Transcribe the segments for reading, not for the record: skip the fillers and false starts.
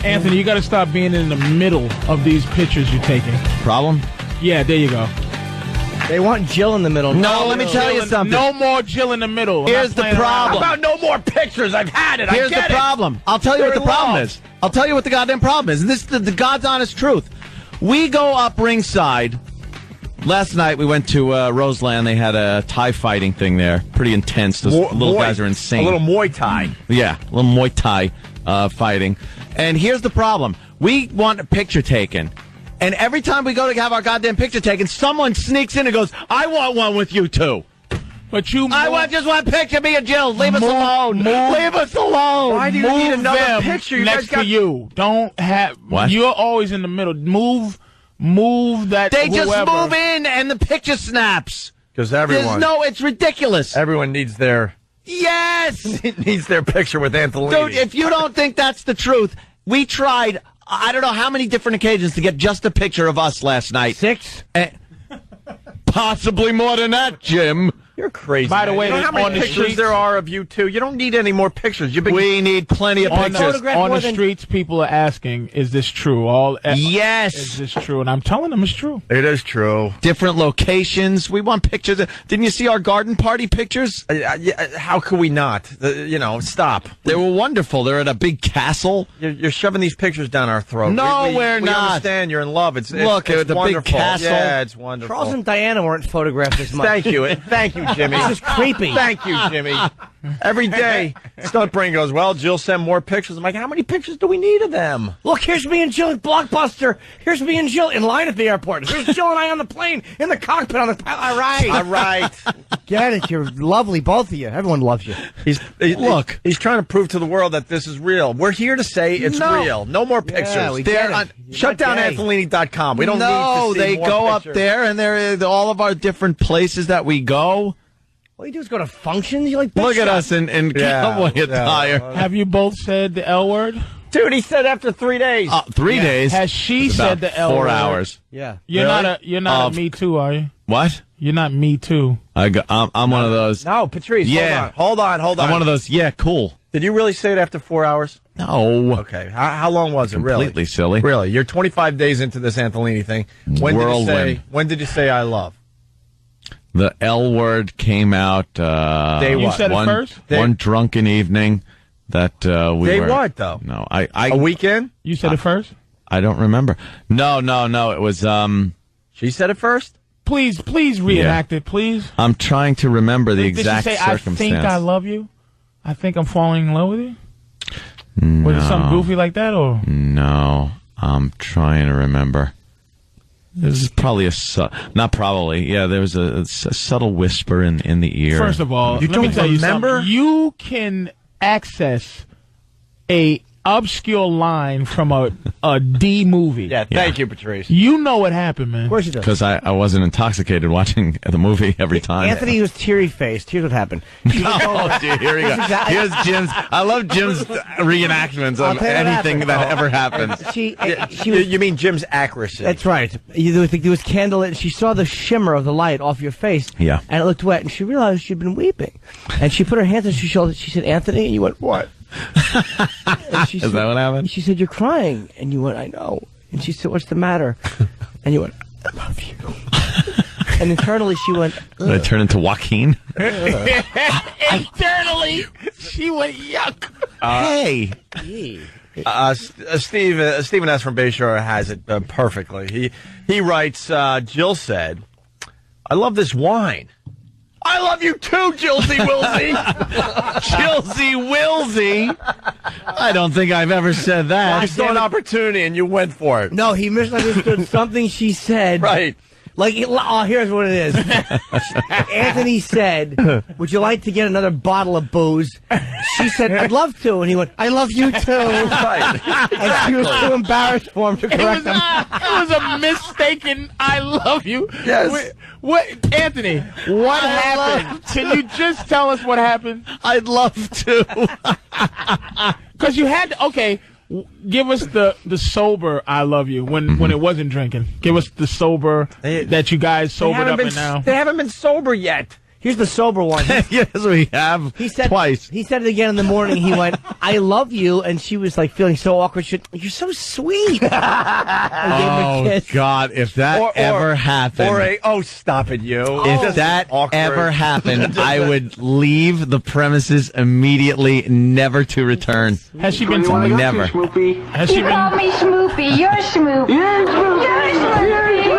Anthony, you got to stop being in the middle of these pictures you're taking. Problem? Yeah, there you go. They want Jill in the middle. No, let me tell you something. No more Jill in the middle. Here's the problem. How about no more pictures? I've had it. Here's the problem. I'll tell you what the problem is. I'll tell you what the goddamn problem is. And this is the God's honest truth. We go up ringside. Last night we went to Roseland. They had a Thai fighting thing there. Pretty intense. Those little guys are insane. A little Muay Thai. Yeah, a little Muay Thai fighting. And here's the problem. We want a picture taken. And every time we go to have our goddamn picture taken, someone sneaks in and goes, I want one with you two. But you just want a picture of me and Jill. Leave us alone. Leave us alone. Why do you need another picture? Next to you. Don't have... What? You're always in the middle. Move that... They whoever. just move in and the picture snaps. Because everyone... It's ridiculous. Everyone needs their... Yes! needs their picture with Antholini. Dude, if you don't think that's the truth, we tried... I don't know how many different occasions to get just a picture of us last night. 6? Possibly more than that, Jim. You're crazy. By the way, you know how many on the pictures streets, there are of you two? You don't need any more pictures. We need plenty of pictures. On the streets, people are asking, is this true? Yes. Is this true? And I'm telling them it's true. It is true. Different locations. We want pictures. Didn't you see our garden party pictures? How could we not? Stop. They were wonderful. They're at a big castle. You're shoving these pictures down our throat. No, we're we not. understand you're in love. It's Look, it's the wonderful. big castle. Yeah, it's wonderful. Charles and Diana weren't photographed this much. Thank you. Thank you, Jimmy. This is creepy. Thank you, Jimmy. Every day, Stunt Brain goes, well, Jill sent more pictures. I'm like, how many pictures do we need of them? Look, here's me and Jill at Blockbuster. Here's me and Jill in line at the airport. Here's Jill and I on the plane, in the cockpit on the... All right. All right. Get it. You're lovely, both of you. Everyone loves you. He's trying to prove to the world that this is real. We're here to say it's real. No more pictures. Yeah, we get it. Shut down Antholini.com. We don't need to see they more go pictures. up there, and there are all of our different places that we go. All you do is go to functions. You like Look at us in cowboy attire. Have you both said the L word? Dude, he said after 3 days. 3 days. Has she It's said about the L 4 word? hours. Yeah. You're not a Me Too, are you? What? You're not Me Too. I'm one of those. No, Patrice, Yeah. hold on. I'm one of those. Yeah, cool. Did you really say it after 4 hours? No. Okay. How long was it, really? Completely silly. Really? You're 25 days into this Antholini thing. When did you say I love? The L word came out Day You what? said it first? one drunken evening that we Day were... what, though? No, A weekend? You said it first? I don't remember. No. It was... She said it first? Please reenact it, please. I'm trying to remember the exact Did she say, circumstance. I think I love you? I think I'm falling in love with you? No. Was it something goofy like that, or? No, I'm trying to remember. This is probably not probably. Yeah, there was a subtle whisper in the ear. First of all, let me tell you something. You can access a obscure line from a D movie. Yeah, thank you, Patrice. You know what happened, man. Of course you do. Because I wasn't intoxicated watching the movie every time. Anthony was teary-faced. Here's what happened. Oh, dude, here we go. Here's Jim's. I love Jim's reenactments of anything that ever happens. You mean Jim's accuracy? That's right. There was candlelit, and she saw the shimmer of the light off your face. Yeah. And it looked wet, and she realized she'd been weeping. And she put her hands on your shoulder. She said, Anthony, and you went, what? And she Is that what happened? She said, you're crying. And you went, I know. And she said, what's the matter? And you went, I love you. And internally she went, ugh. Did I turn into Joaquin? Internally, she went, yuck. Hey. Stephen S. from Bayshore has it perfectly. He writes, Jill said, I love this wine. I love you too, Jillsy Wilsey. Jillsy Wilsey. I don't think I've ever said that. I saw an opportunity and you went for it. No, he misunderstood something she said. Right. Like, here's what it is. Anthony said, would you like to get another bottle of booze? She said, I'd love to. And he went, I love you too. Right. And she was too embarrassed for him to correct him. It was a mistaken I love you. Yes. What Anthony, what happened? Can you just tell us what happened? I'd love to. Because you had to, okay, give us the sober I love you when it wasn't drinking. Give us the sober that you guys sobered up and now. They haven't been sober yet. Here's the sober one. Yes, we have. He said twice. He said it again in the morning. He went, "I love you," and she was like feeling so awkward. You're so sweet. I gave him a kiss. God, if that ever happened, stop it, you. If that ever happened, I would leave the premises immediately, never to return. Has she been never? Has you she been? call me Schmoopy. You're Schmoopy. You're Schmoopy.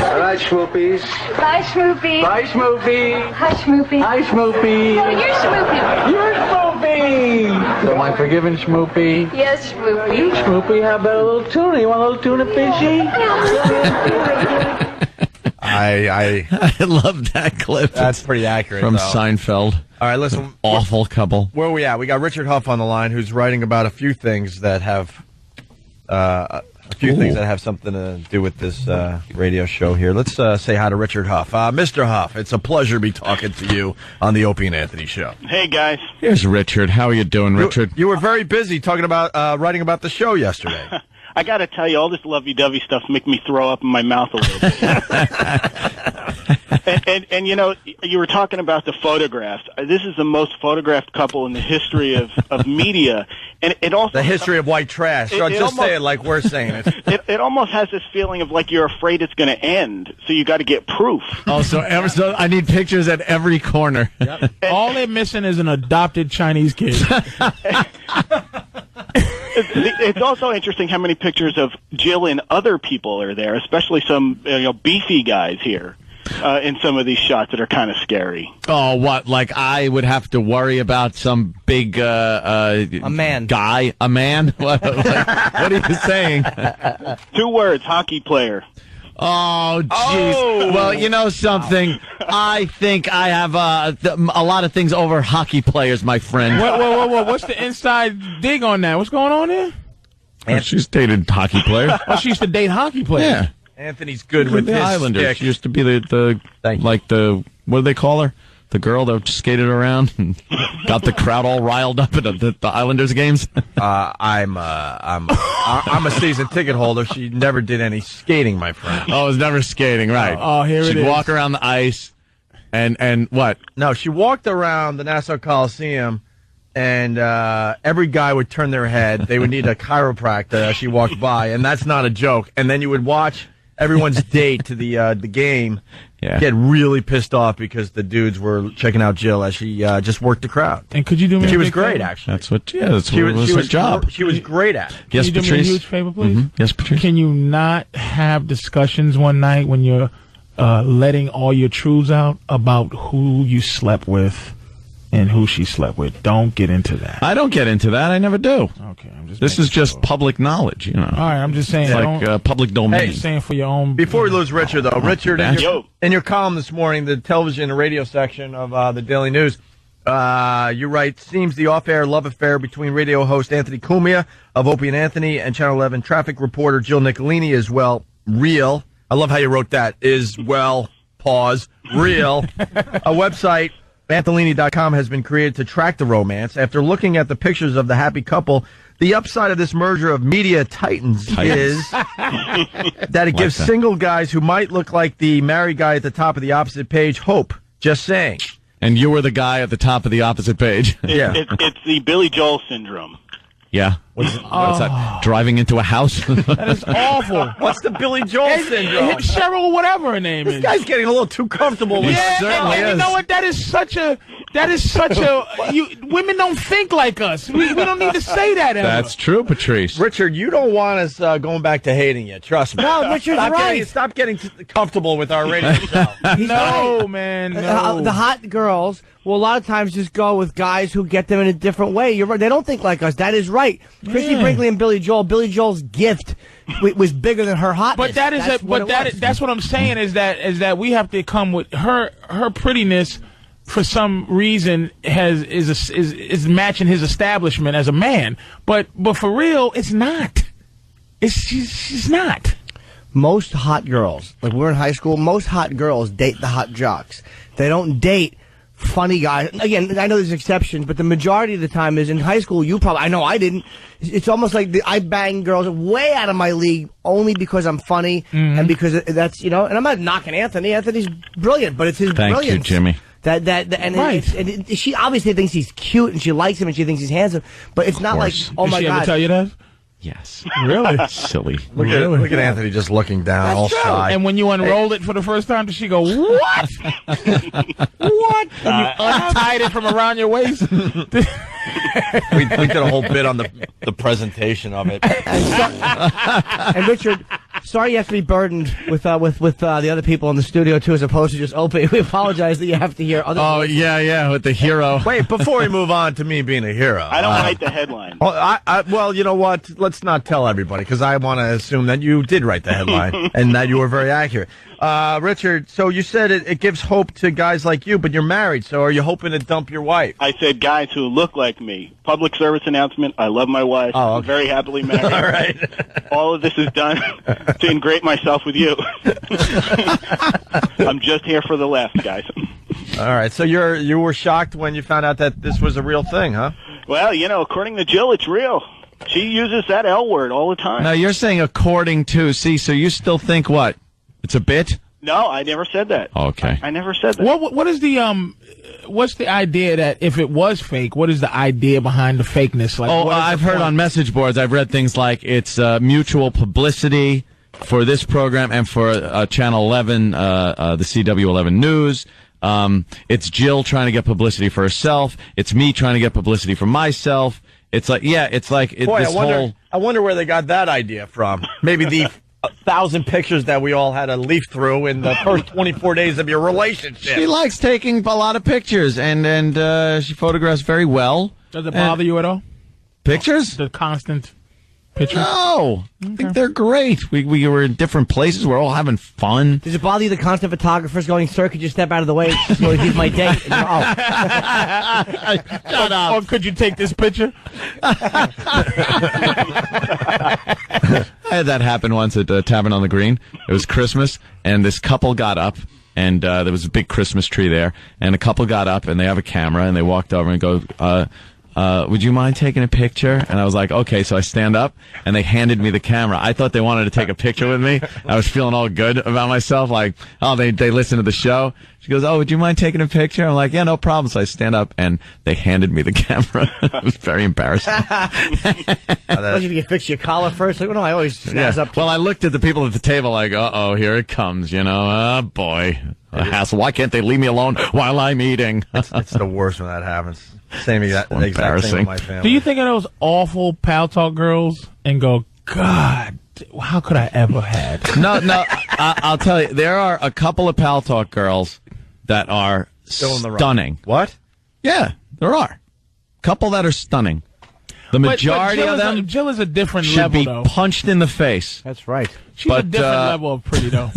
All right, Schmoopies. Bye, Schmoopy. Bye, Schmoopy. Hi, Schmoopy. Hi, Schmoopy. No, you're Schmoopy. You're Schmoopy. Am I forgiven, Schmoopy? Yes, Schmoopy. You, Schmoopy, how about a little tuna? You want a little tuna fishy? I love that clip. That's pretty accurate from though. Seinfeld. All right, listen. Awful couple. Where are we at? We got Richard Huff on the line, who's writing about a few things that have something to do with this radio show here. Let's say hi to Richard Huff. Mr. Huff, it's a pleasure to be talking to you on the Opie and Anthony show. Hey, guys. Here's Richard. How are you doing, Richard? You were very busy talking about writing about the show yesterday. I got to tell you, all this lovey-dovey stuff's making me throw up in my mouth a little bit. and you know, you were talking about the photographs. This is the most photographed couple in the history of media. And it also the history of white trash. So just almost, say it like we're saying it. It almost has this feeling of like you're afraid it's going to end, so you got to get proof. Oh, so I need pictures at every corner. Yep. All they're missing is an adopted Chinese kid. It's also interesting how many pictures of Jill and other people are there, especially some beefy guys here in some of these shots that are kind of scary. Oh, what? Like I would have to worry about some big a man guy, a man? What are you saying? 2 words: hockey player. Oh, jeez. Oh. Well, you know something? I think I have a lot of things over hockey players, my friend. Whoa. What's the inside dig on that? What's going on there? Oh, she's dated hockey players. Oh, she used to date hockey players. Yeah. Anthony's good with the his Islanders. stick. She used to be the what do they call her? The girl that skated around and got the crowd all riled up at the Islanders games. I'm a season ticket holder. She never did any skating, my friend. Oh, it was never skating, right? Oh, here it is. She'd walk around the ice, and what? No, she walked around the Nassau Coliseum, and every guy would turn their head. They would need a chiropractor as she walked by, and that's not a joke. And then you would watch everyone's date to the game. Yeah. Get really pissed off because the dudes were checking out Jill as she just worked the crowd. And could you do me? She a was big great, favor? actually. That's what her job. She was great at it. Yes, Can you Patrice. do me a huge favor, please? Mm-hmm. Yes, Patrice. Can you not have discussions one night when you're letting all your truths out about who you slept with and who she slept with? Don't get into that. I don't get into that. I never do. Okay, This is just public knowledge, you know. All right, I'm just saying. It's like public domain. I'm just saying for your own. Before we lose Richard, though, Richard, in your column this morning, the television and radio section of the Daily News, you write, seems the off-air love affair between radio host Anthony Cumia of Opie and Anthony and Channel 11 traffic reporter Jill Nicolini is, well, real. I love how you wrote that. Is, well, pause, real. A website, Antholini.com, has been created to track the romance. After looking at the pictures of the happy couple, the upside of this merger of media titans is that it gives single guys who might look like the married guy at the top of the opposite page hope. Just saying. And you were the guy at the top of the opposite page. Yeah. It's the Billy Joel syndrome. Yeah. What's that? Driving into a house? That is awful. What's the Billy Joel syndrome? Cheryl, whatever her name is. This guy's getting a little too comfortable with yeah, certainly and you know what? That is such a. Women don't think like us. We don't need to say that ever. That's true, Patrice. Richard, you don't want us going back to hating you. Trust me. No, Richard's right. Stop getting comfortable with our radio show. No, man. No. The hot girls will a lot of times just go with guys who get them in a different way. You're right. They don't think like us. That is right. Christy Brinkley and Billy Joel. Billy Joel's gift was bigger than her hotness. But that's what I'm saying is that we have to come with her prettiness. For some reason, is matching his establishment as a man, but for real, it's not. She's not. Most hot girls, like we're in high school, most hot girls date the hot jocks. They don't date funny guy. Again, I know there's exceptions, but the majority of the time is in high school. I know I didn't. It's almost like I bang girls way out of my league only because I'm funny and because that's, and I'm not knocking Anthony. Anthony's brilliant, but it's his brilliance. Thank you, Jimmy. She obviously thinks he's cute and she likes him and she thinks he's handsome, but it's not like, oh my God. Did she God. ever tell you that? Yes. Really? Silly. Look at Anthony just looking down, That's all true. shy. And when you unrolled it for the first time, did she go, what? What? When you untied it from around your waist? we did a whole bit on the presentation of it. And Richard, sorry you have to be burdened with the other people in the studio too, as opposed to just Opie. We apologize that you have to hear other. Oh yeah, with the hero. Wait, before we move on to me being a hero, I don't write the headline. Well, you know what? Let's not tell everybody because I want to assume that you did write the headline and that you were very accurate. Richard, so you said it gives hope to guys like you, but you're married, so are you hoping to dump your wife? I said guys who look like me. Public service announcement. I love my wife. Oh, okay. I'm very happily married. All right. All of this is done to ingrate myself with you. I'm just here for the laughs, guys. All right. So you were shocked when you found out that this was a real thing, huh? Well, according to Jill, it's real. She uses that L word all the time. Now you're saying according to. See, so you still think what? It's a bit? No, I never said that. Okay. I never said that. What is the what's the idea that if it was fake, what is the idea behind the fakeness? Like, I've heard on message boards, I've read things like it's mutual publicity for this program and for Channel 11, the CW11 News. It's Jill trying to get publicity for herself. It's me trying to get publicity for myself. It's like, Boy, I wonder where they got that idea from. Maybe the 1,000 pictures that we all had to leaf through in the first 24 days of your relationship. She likes taking a lot of pictures, and she photographs very well. Does it bother you at all? Pictures? The constant pictures? No. I think they're great. We were in different places. We're all having fun. Does it bother you the constant photographers going, sir, could you step out of the way so he's my date? And Shut up. Or could you take this picture? I had that happen once at Tavern on the Green. It was Christmas, and this couple got up, and there was a big Christmas tree there, and a couple got up, and they have a camera, and they walked over and go, would you mind taking a picture? And I was like, okay. So I stand up, and they handed me the camera. I thought they wanted to take a picture with me. I was feeling all good about myself, like, oh, they listen to the show. She goes, oh, would you mind taking a picture? I'm like, yeah, no problem. So I stand up, and they handed me the camera. It was very embarrassing. Don't you fix your collar first? Like, well, no, I always snazz up. Well, I looked at the people at the table like, uh-oh, here it comes, Oh, boy. A hassle. Why can't they leave me alone while I'm eating? It's the worst when that happens. Same exact thing with my family. Do you think of those awful Pal Talk girls and go, God, how could I ever had? No, I'll tell you, there are a couple of Pal Talk girls that are stunning. What? Yeah, there are. A couple that are stunning. The majority of them Jill is a different should level, be though. punched in the face. That's right. She's a different level of pretty, though.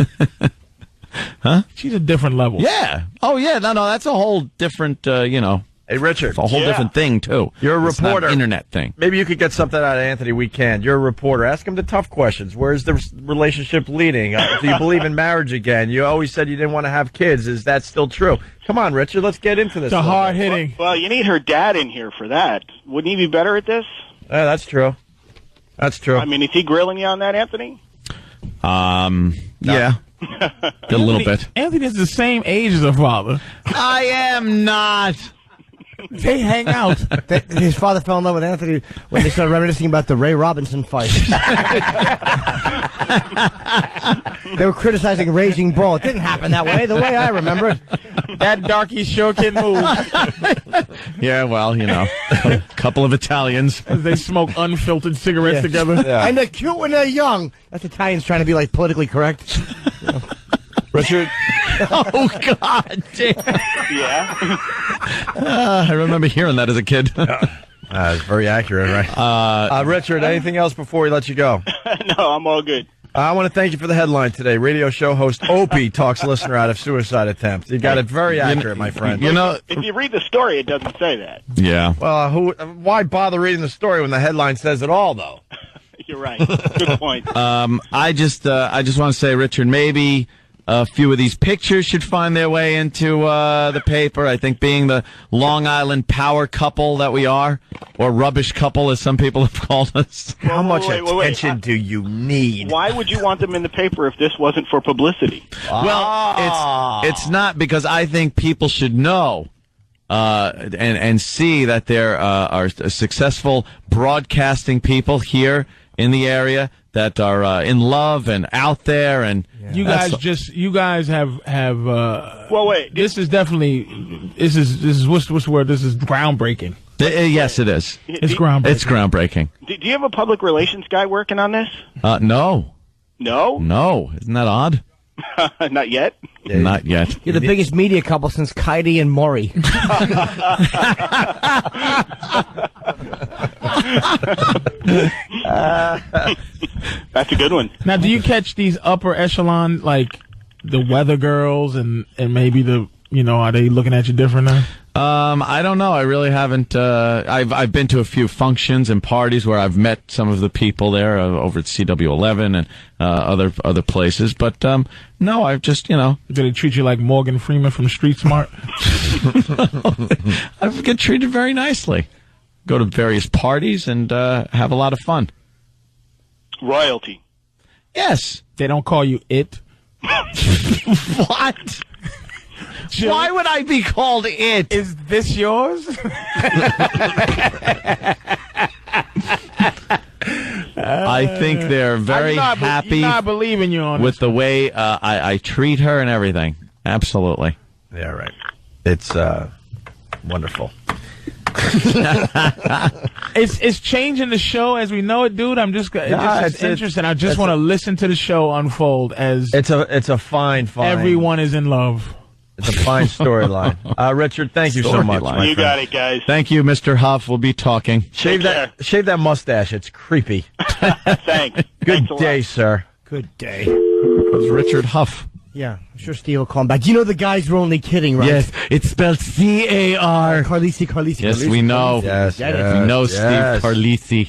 Huh? She's a different level. Yeah. Oh, yeah. No, that's a whole different, Hey, Richard. It's a whole different thing, too. You're a It's not reporter. an internet thing. Maybe you could get something out of Anthony. We can. You're a reporter. Ask him the tough questions. Where's the relationship leading? Do you believe in marriage again? You always said you didn't want to have kids. Is that still true? Come on, Richard. Let's get into this. The hard hitting. Well, you need her dad in here for that. Wouldn't he be better at this? Yeah, that's true. That's true. I mean, is he grilling you on that, Anthony? Yeah. A little bit. Anthony is the same age as her father. I am not. They hang out. His father fell in love with Anthony when they started reminiscing about the Ray Robinson fight. They were criticizing Raging Bull. It didn't happen that way, the way I remember it. That darky sure can move. Yeah, well, a couple of Italians. As they smoke unfiltered cigarettes together. Yeah. And they're cute when they're young. That's Italians trying to be, like, politically correct. Richard. Oh, God damn. Yeah. I remember hearing that as a kid. It's very accurate, right? Richard, anything else before we let you go? No, I'm all good. I want to thank you for the headline today. Radio show host Opie talks listener out of suicide attempt. You got it very accurate, my friend. If you read the story, it doesn't say that. Yeah. Well, why bother reading the story when the headline says it all, though? You're right. Good point. I just want to say, Richard, maybe a few of these pictures should find their way into the paper. I think being the Long Island power couple that we are, or rubbish couple as some people have called us. How much attention do you need? Why would you want them in the paper if this wasn't for publicity? Well, it's not, because I think people should know and see that there are successful broadcasting people here in the area that are in love and out there, and you guys have well, wait. This is definitely what's the word? This is groundbreaking. Yes, it is. It's groundbreaking. It's groundbreaking. Do you have a public relations guy working on this? No. No? Isn't that odd? Not yet? Not yet. You're the biggest media couple since Kaidi and Maury. That's a good one. Now, do you catch these upper echelon, like the weather girls and maybe are they looking at you different now? I don't know. I really haven't. I've been to a few functions and parties where I've met some of the people there over at CW11 and other places. But no, I've just Do they treat you like Morgan Freeman from Street Smart? I get treated very nicely. Go to various parties and have a lot of fun. Royalty. Yes. They don't call you it. What? Why would I be called it? Is this yours? I think they're very happy believing you on with the way I treat her and everything. Absolutely. Yeah, right. It's wonderful. It's changing the show as we know it, dude. It's interesting. I just want to listen to the show unfold as it's a fine. Everyone is in love. It's a fine storyline. Richard, thank you so much. You got it, guys. Thank you, Mr. Huff. We'll be talking. Shave that mustache. It's creepy. Thanks. Good day, sir. Good day. It was Richard Huff. Yeah, I'm sure Steve will call him back. You know the guys were only kidding, right? Yes, it's spelled C-A-R. Carlisi. Yes, we know. Yes, we know Steve Carlisi.